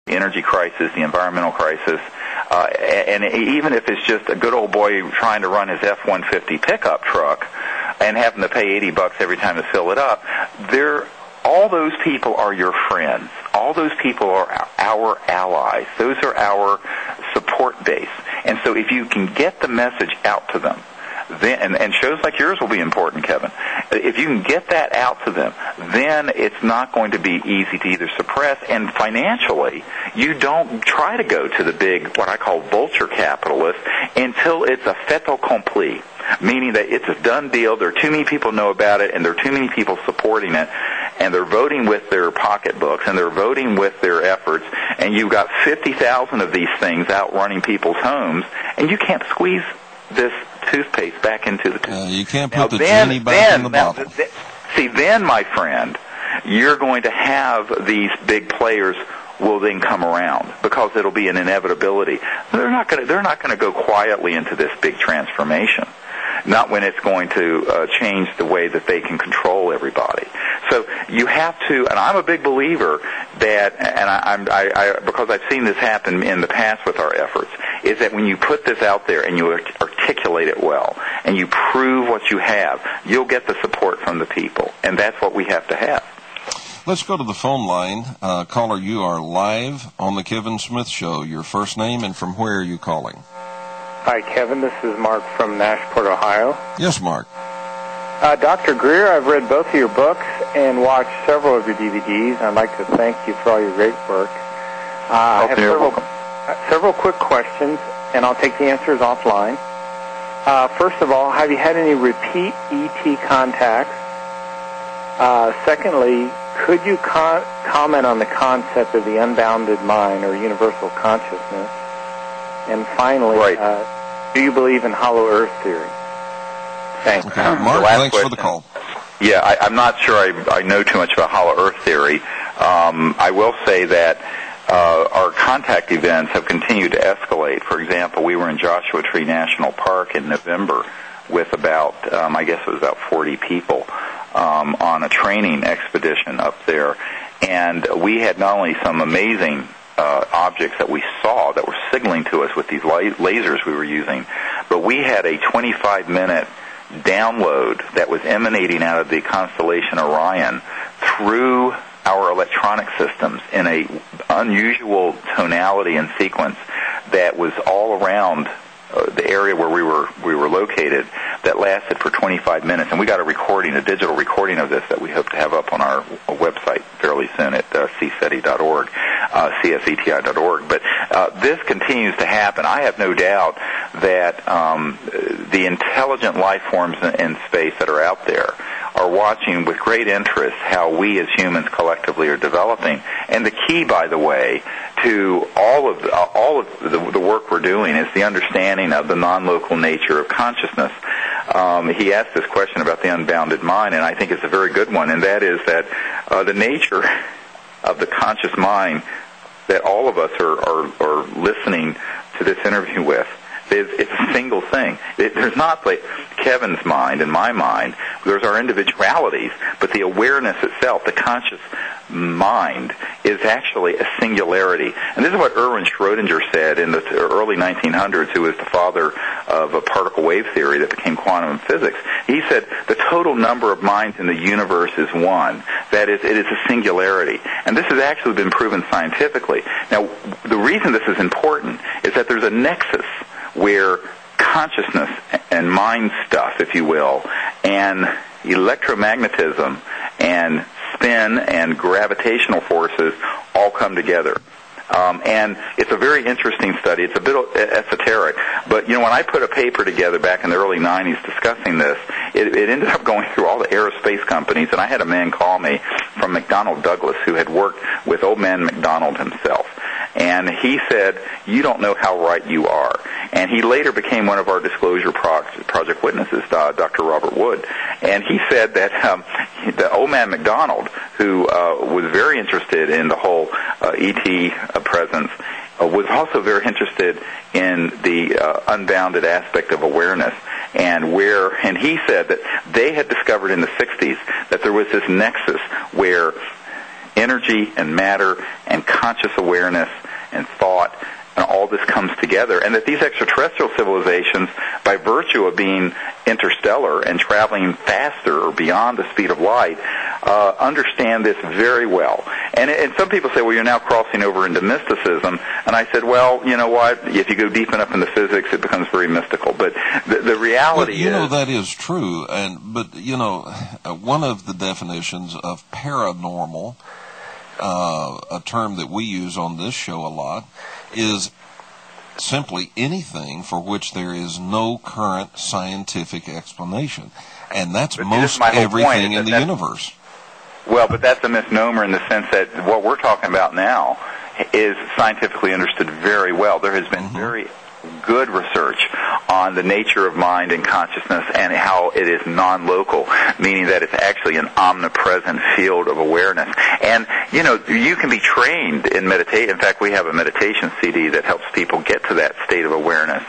the energy crisis, the environmental crisis, and even if it's just a good old boy trying to run his F-150 pickup truck and having to pay $80 every time to fill it up, all those people are your friends. All those people are our allies. Those are our support base. And so if you can get the message out to them, then, and shows like yours will be important, Kevin. If you can get that out to them, then it's not going to be easy to either suppress, and financially, you don't try to go to the big, what I call vulture capitalists, until it's a fait accompli, meaning that it's a done deal, there are too many people know about it, and there are too many people supporting it, and they're voting with their pocketbooks, and they're voting with their efforts, and you've got 50,000 of these things out running people's homes, and you can't squeeze this toothpaste back into the tooth. You can't put the genie back in the bottle. See, then, my friend, you're going to have these big players will then come around because it'll be an inevitability. They're not going to go quietly into this big transformation. Not when it's going to change the way that they can control everybody. So you have to, and I'm a big believer that, and I because I've seen this happen in the past with our efforts, is that when you put this out there and you articulate it well and you prove what you have, you'll get the support from the people, and that's what we have to have. Let's go to the phone line. Caller, you are live on the Kevin Smith Show. Your first name and from where are you calling? Hi, Kevin. This is Mark from Nashport, Ohio. Yes, Mark. Dr. Greer, I've read both of your books and watched several of your DVDs. I'd like to thank you for all your great work. I have several quick questions, and I'll take the answers offline. First of all, have you had any repeat ET contacts? Secondly, could you comment on the concept of the unbounded mind or universal consciousness? And finally, do you believe in hollow earth theory? Thanks. Okay. Mark, thanks for the call. Yeah, I'm not sure I know too much about hollow earth theory. I will say that our contact events have continued to escalate. For example, we were in Joshua Tree National Park in November with about, I guess it was about 40 people on a training expedition up there. And we had not only some amazing objects that we saw that were signaling to us with these lasers we were using, but we had a 25-minute download that was emanating out of the constellation Orion through our electronic systems in a unusual tonality and sequence that was all around the area where we were located, that lasted for 25 minutes, and we got a digital recording of this that we hope to have up on our website fairly soon at cseti.org, cseti.org. But this continues to happen. I have no doubt that the intelligent life forms in space that are out there are watching with great interest how we as humans collectively are developing. And the key, by the way, to all of the work we're doing is the understanding of the non-local nature of consciousness. He asked this question about the unbounded mind, and I think it's a very good one, and that is that the nature of the conscious mind that all of us are listening to this interview with, it's a single thing. There's not like Kevin's mind and my mind. There's our individualities, but the awareness itself, the conscious mind, is actually a singularity. And this is what Erwin Schrödinger said in the early 1900s, who was the father of a particle wave theory that became quantum physics. He said the total number of minds in the universe is one. That is, it is a singularity. And this has actually been proven scientifically. Now, the reason this is important is that there's a nexus where consciousness and mind stuff, if you will, and electromagnetism and spin and gravitational forces all come together. And it's a very interesting study. It's a bit esoteric, but when I put a paper together back in the early 90s discussing this, it ended up going through all the aerospace companies, and I had a man call me from McDonnell Douglas who had worked with old man McDonald himself. And he said, "You don't know how right you are." And he later became one of our disclosure project witnesses, Dr. Robert Wood. And he said that the old man McDonald, who was very interested in the whole ET presence, was also very interested in the unbounded aspect of awareness. And he said that they had discovered in the 60s that there was this nexus where energy and matter and conscious awareness and thought, and all this comes together, and that these extraterrestrial civilizations, by virtue of being interstellar and traveling faster or beyond the speed of light, understand this very well. And some people say, well, you're now crossing over into mysticism. And I said, well, you know what? If you go deep enough into physics, it becomes very mystical. But the reality is... Well, that is true. But one of the definitions of paranormal, a term that we use on this show a lot, is simply anything for which there is no current scientific explanation. And that's most everything in the universe. Well, but that's a misnomer in the sense that what we're talking about now is scientifically understood very well. There has been very good research on the nature of mind and consciousness and how it is non-local, meaning that it's actually an omnipresent field of awareness. And, you can be trained in meditation. In fact, we have a meditation CD that helps people get to that state of awareness,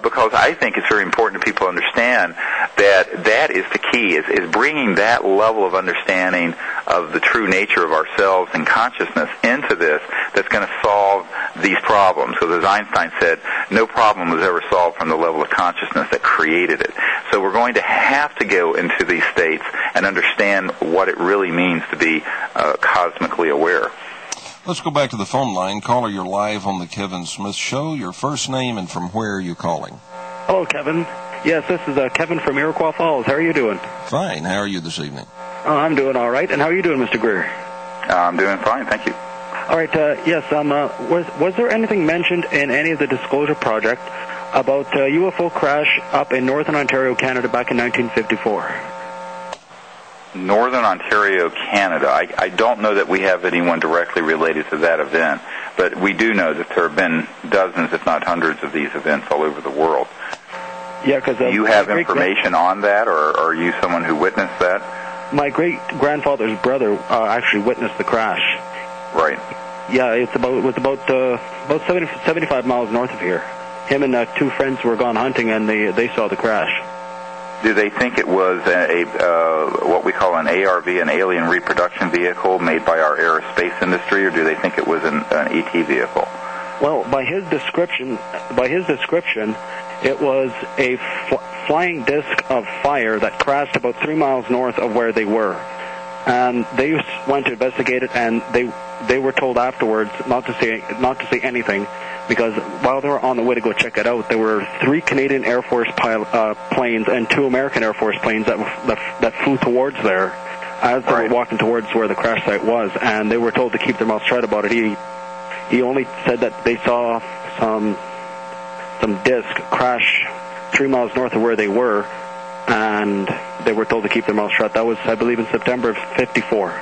because I think it's very important that people understand that that is the key, is bringing that level of understanding of the true nature of ourselves and consciousness into this that's going to solve these problems. Because as Einstein said, no problem was ever solved from the level of consciousness that created it. So we're going to have to go into these states and understand what it really means to be cosmically aware. Let's go back to the phone line. Caller, you're live on the Kevin Smith Show. Your first name and from where are you calling? Hello, Kevin. Yes, this is Kevin from Iroquois Falls. How are you doing? Fine. How are you this evening? Oh, I'm doing all right. And how are you doing, Mr. Greer? I'm doing fine, thank you. All right, yes, was there anything mentioned in any of the disclosure project about UFO crash up in Northern Ontario, Canada back in 1954? Northern Ontario, Canada. I don't know that we have anyone directly related to that event, but we do know that there have been dozens, if not hundreds, of these events all over the world. Yeah, because do you have information on that, or are you someone who witnessed that? My great-grandfather's brother actually witnessed the crash. Right. Yeah, it was about 75 miles north of here. Him and two friends were gone hunting, and they saw the crash. Do they think it was what we call an ARV, an alien reproduction vehicle made by our aerospace industry, or do they think it was an ET vehicle? Well, by his description, it was a flying disc of fire that crashed about 3 miles north of where they were. And they went to investigate it, and they were told afterwards not to say anything, because while they were on the way to go check it out, there were 3 Canadian Air Force planes and 2 American Air Force planes that flew towards there as they were walking towards where the crash site was, and they were told to keep their mouths shut about it. He only said that they saw some disc crash 3 miles north of where they were, and they were told to keep their mouths shut. That was, I believe, in September of '54.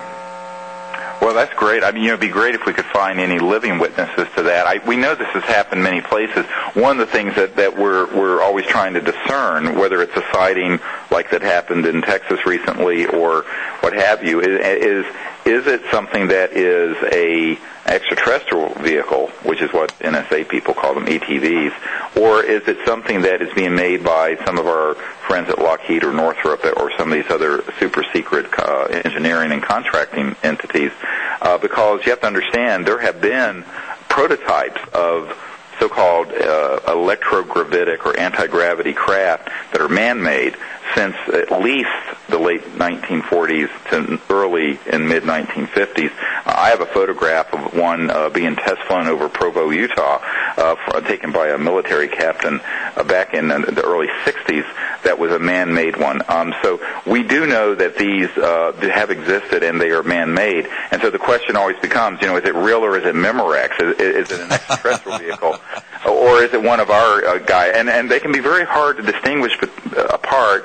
Well, that's great. I mean, it'd be great if we could find any living witnesses to that. We know this has happened many places. One of the things that we're always trying to discern, whether it's a sighting like that happened in Texas recently or what have you, is it something that is a extraterrestrial vehicle, which is what NSA people call them, ATVs, or is it something that is being made by some of our friends at Lockheed or Northrop or some of these other super secret engineering and contracting entities? Because you have to understand, there have been prototypes of so-called electrogravitic or anti-gravity craft that are man-made since at least the late 1940s to early and mid-1950s. I have a photograph of one being test flown over Provo, Utah, taken by a military captain back in the early 60s. That was a man-made one. So we do know that these have existed and they are man-made. And so the question always becomes, is it real or is it Memorex? Is it an extraterrestrial vehicle? Or is it one of our guys? And they can be very hard to distinguish apart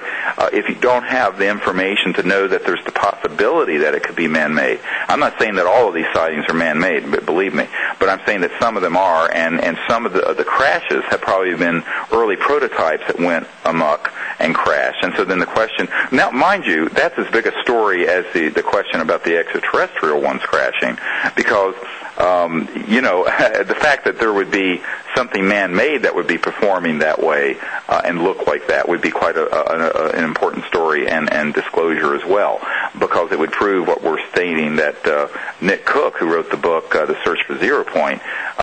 if you don't have the information to know that there's the possibility that it could be man-made. I'm not saying that all of these sightings are man-made, but believe me. But I'm saying that some of them are, and some of the crashes have probably been early prototypes that went amok and crashed. And so then the question, now mind you, that's as big a story as the question about the extraterrestrial ones crashing, because The fact that there would be something man-made that would be performing that way and look like that would be quite an important story and disclosure as well, because it would prove what we're stating, that Nick Cook, who wrote the book The Search for Zero Point,